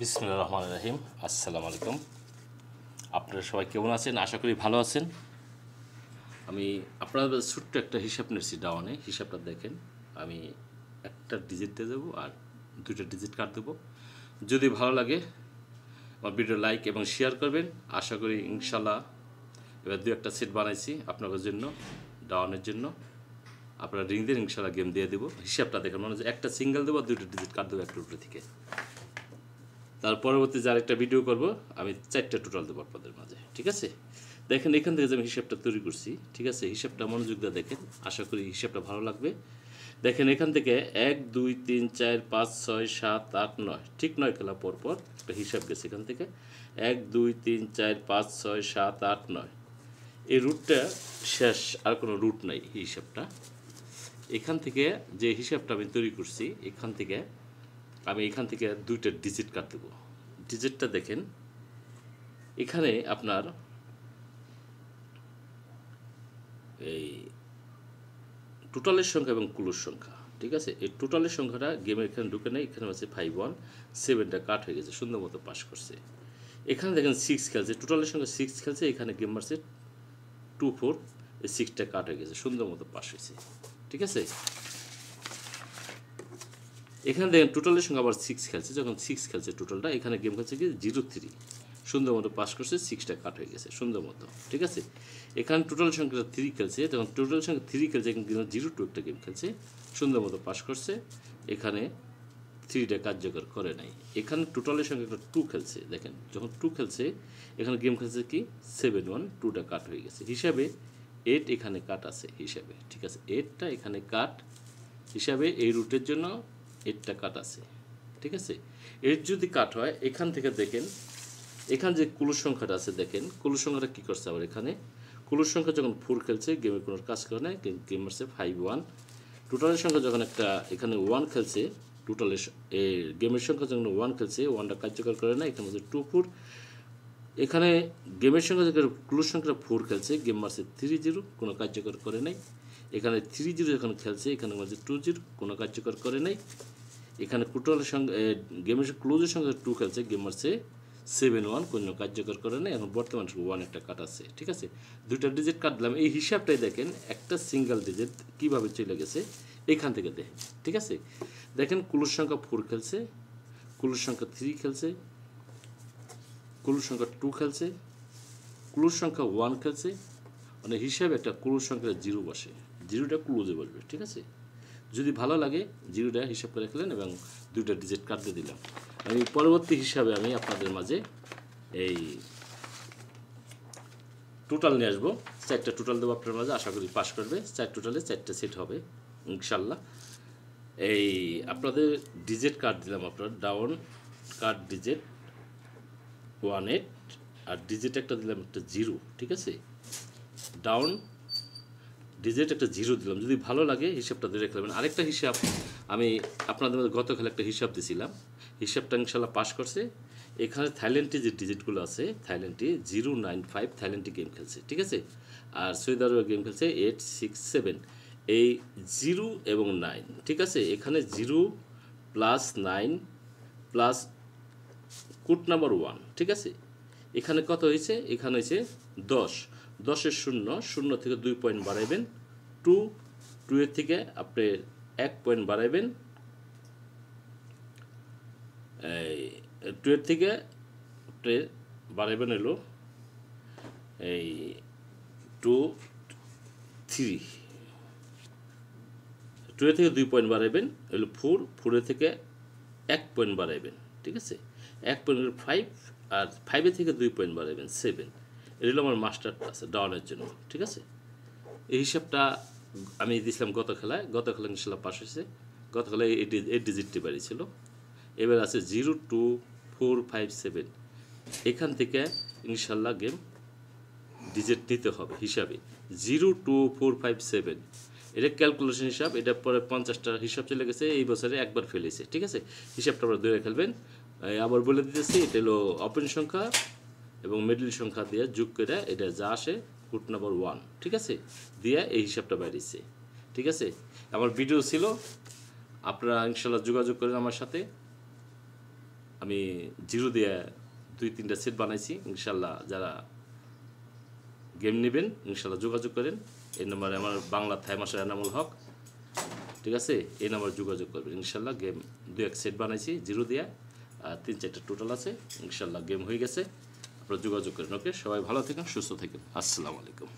বিসমিল্লাহির রহমানির রহিম। আসসালামু আলাইকুম। আপনারা সবাই কেমন আছেন? আশা করি ভালো আছেন। আমি আপনাদের ছোট্ট একটা হিসাব নিয়েছি ডাউনে। হিসাবটা দেখেন। আমি একটা ডিজিট দিয়ে দেবো আর দুইটা ডিজিট কাট দেবো। যদি ভালো লাগে আমার ভিডিও লাইক এবং শেয়ার করবেন। আশা করি ইনশাল্লাহ এবার দু একটা সেট বানাইছি আপনাদের জন্য, ডাউনের জন্য। আপনারা রিং দিয়ে ইনশাল্লাহ গেম দিয়ে দেবো। হিসাবটা দেখেন, মানে যে একটা সিঙ্গেল দেবো, দুইটা ডিজিট কাট দেবো একটা উপরে থেকে। তার পরবর্তী যে আরেকটা ভিডিও করব, আমি 4টা টোটাল দেবো আপনাদের মাঝে, ঠিক আছে? দেখেন এখান থেকে যে আমি হিসাবটা তৈরি করছি, ঠিক আছে? হিসাবটা মনোযোগ দিয়ে দেখেন, আশা করি হিসাবটা ভালো লাগবে। দেখেন এখান থেকে 1 2 3 4 5 6 7 8 9, ঠিক 9 খেলা পর পর একটা হিসাব গেছে এখান থেকে 1 2 3 4 5 6 7 8 9। এই রুটটা শেষ, আর কোনো রুট নাই এই হিসাবটা। এখান থেকে যে হিসাবটা আমি তৈরি করছি, এখান থেকে দুইটা ডিজিট কাট দেবো। ডিজিটটা দেখেন, এখানে আপনার এই টোটালের সংখ্যা এবং কুলোর সংখ্যা, ঠিক আছে? এই টোটালের সংখ্যাটা গেমের এখানে ঢুকে নেই, এখানে আছে 5 1 7টা কাট হয়ে গেছে, সুন্দর মতো পাস করছে। এখানে দেখেন 6 খেলছে, টোটালের সংখ্যা 6 খেলছে, এখানে গেম মারছে 2 4, এই 6টা কাট হয়ে গেছে, সুন্দর মতো পাস হয়েছে, ঠিক আছে? এখানে দেখেন টোটালের সঙ্গে আবার 6 খেলছে, যখন 6 খেলছে টোটালটা, এখানে গেম খেলছে কি 0 3, সুন্দর মতো পাস করছে, 6টা কাট হয়ে গেছে সুন্দর মতো, ঠিক আছে? এখানে টোটাল সংখ্যা 3 খেলছে, যখন টোটাল সংখ্যা 3 খেলছে, এখানে 0 2 একটা গেম খেলছে, সুন্দর মতো পাস করছে, এখানে 3টা কার্যকর করে নাই। এখানে টোটালের সঙ্গে একটা 2 খেলছে, দেখেন যখন 2 খেলছে, এখানে গেম খেলছে কি 7 1, 2টা কাট হয়ে গেছে, হিসাবে 8 এখানে কাট আছে হিসাবে, ঠিক আছে? 8টা এখানে কাট হিসাবে এই রুটের জন্য 8টা কাট আছে, ঠিক আছে? এর যদি কাট হয়, এখান থেকে দেখেন এখানে যে কুলোর সংখ্যাটা আছে, দেখেন কুলোর সংখ্যাটা কী করছে আবার এখানে। কুলোর সংখ্যা যখন 4 খেলছে, গেমে কোনো কাজ করে না, গেম মারছে 5 1। টোটালের সংখ্যা যখন একটা এখানে 1 খেলছে, টোটালের গেমের সংখ্যা যখন 1 খেলছে, 1টা কার্যকর করে না, এখানে হচ্ছে 2 4। এখানে গেমের সংখ্যা যখন কুলোর সংখ্যা 4 খেলছে, গেম মারছে 3 0, কোনো কার্যকর করে নাই। এখানে 3 0 যখন খেলছে, এখানে মাঝে 2 0, কোনো কার্যকর করে নাই। এখানে টোটালের সঙ্গে গেমের ক্লোজের সঙ্গে 2 খেলছে, গেম মারছে 7 1, কোনো কার্যকর করে নাই। এখন বর্তমান 1 একটা কাট আছে, ঠিক আছে? দুইটা ডিজিট কাট দিলাম। এই হিসাবটাই দেখেন, একটা সিঙ্গেল ডিজিট কীভাবে চলে গেছে এখান থেকে দেখেন, ঠিক আছে? দেখেন কুলোর সংখ্যা 4 খেলছে, কুলোর সংখ্যা 3 খেলছে, কুলোর সংখ্যা 2 খেলছে, কুলোর সংখ্যা 1 খেলছে, মানে হিসাবে একটা কুলোর সংখ্যা 0 বসে, 0টা ক্লোজে বসবে, ঠিক আছে? যদি ভালো লাগে 0টা হিসাব করে রাখলেন এবং দুইটা ডিজিট কাটতে দিলাম। আমি পরবর্তী হিসাবে আমি আপনাদের মাঝে এই টোটাল নিয়ে আসবো। 4টা টোটাল দেবো আপনার মাঝে, আশা করি পাস করবে। 4 টোটালে 4টা সেট হবে ইনশাল্লাহ। এই আপনাদের ডিজিট কার্ড দিলাম, আপনার ডাউন কার্ড ডিজিট 1 8, আর ডিজিট একটা দিলাম একটা 0, ঠিক আছে? ডাউন ডিজিট একটা 0 দিলাম। যদি ভালো লাগে হিসাবটা ধরে রেখে দেবেন। আরেকটা হিসাব আমি আপনাদের মধ্যে গতকাল একটা হিসাব দিয়েছিলাম, হিসাবটা ইনশাল্লাহ পাস করছে। এখানে থাইল্যান্ডে যে ডিজিটগুলো আছে, থাইল্যান্ডে 0 9 5 থাইল্যান্ডে গেম খেলছে, ঠিক আছে? আর সৌদি আরবে গেম খেলছে 8 6 7। এই 0 এবং 9, ঠিক আছে? এখানে 0 প্লাস 9 প্লাস কোড নাম্বার 1, ঠিক আছে? এখানে কত হয়েছে? এখানে হয়েছে 10। 10-এর 0, 0 থেকে 2 পয়েন্ট বাড়াইবেন। 2 2 এর থেকে আপনি 1 পয়েন্ট বাড়াইবেন। এই 2 এর থেকে আপনি বাড়াইবেন হলো এই 2 3, 2 এর থেকে 2 পয়েন্ট বাড়াইবেন হলো 4, 4 এর থেকে 1 পয়েন্ট বাড়াইবেন, ঠিক আছে? 1 পয়েন্ট হলো 5, আর 5 এর থেকে 2 পয়েন্ট বাড়াইবেন 7। এটা হলো আমার মাস্টার ক্লাস ডাউনের জন্য, ঠিক আছে? এই হিসাবটা আমি দিয়েছিলাম গত খেলায় ইনশাল্লাহ পাস হয়েছে। গত খেলায় এই ডিজিটটি বাড়িয়েছিল। এবার আছে 0 2 4 5 7। এখান থেকে ইনশাল্লাহ গেম ডিজিট নিতে হবে হিসাবে 0 2 4 5 7। এটা ক্যালকুলেশন হিসাব, এটা পরে 50টা হিসাব চলে গেছে, এই বছরে একবার ফেলেছে, ঠিক আছে? হিসাবটা আপনারা ধরে খেলবেন। আবার বলে দিতেছি, এটা হলো ওপেন সংখ্যা এবং মিডল সংখ্যা দিয়ে যোগ করে এটা যা আসে কোড নাম্বার 1, ঠিক আছে? দিয়ে এই হিসাবটা বাইরেছে, ঠিক আছে? আমার ভিডিও ছিল, আপনারা ইনশাল্লাহ যোগাযোগ করেন আমার সাথে। আমি জিরো দিয়ে 2-3টা সেট বানাইছি। ইনশাল্লাহ যারা গেম নেবেন ইনশাল্লাহ যোগাযোগ করেন। এই নম্বরে আমার বাংলা থাই মাস্টার এনামুল হক, ঠিক আছে? এই নম্বরে যোগাযোগ করবেন। ইনশাল্লাহ গেম 2-1 সেট বানাইছি জিরো দিয়ে, আর 3-4টা টোটাল আছে। ইনশাল্লাহ গেম হয়ে গেছে, আপনারা যোগাযোগ করেন। ওকে, সবাই ভালো থাকেন, সুস্থ থাকেন। আসসালামু আলাইকুম।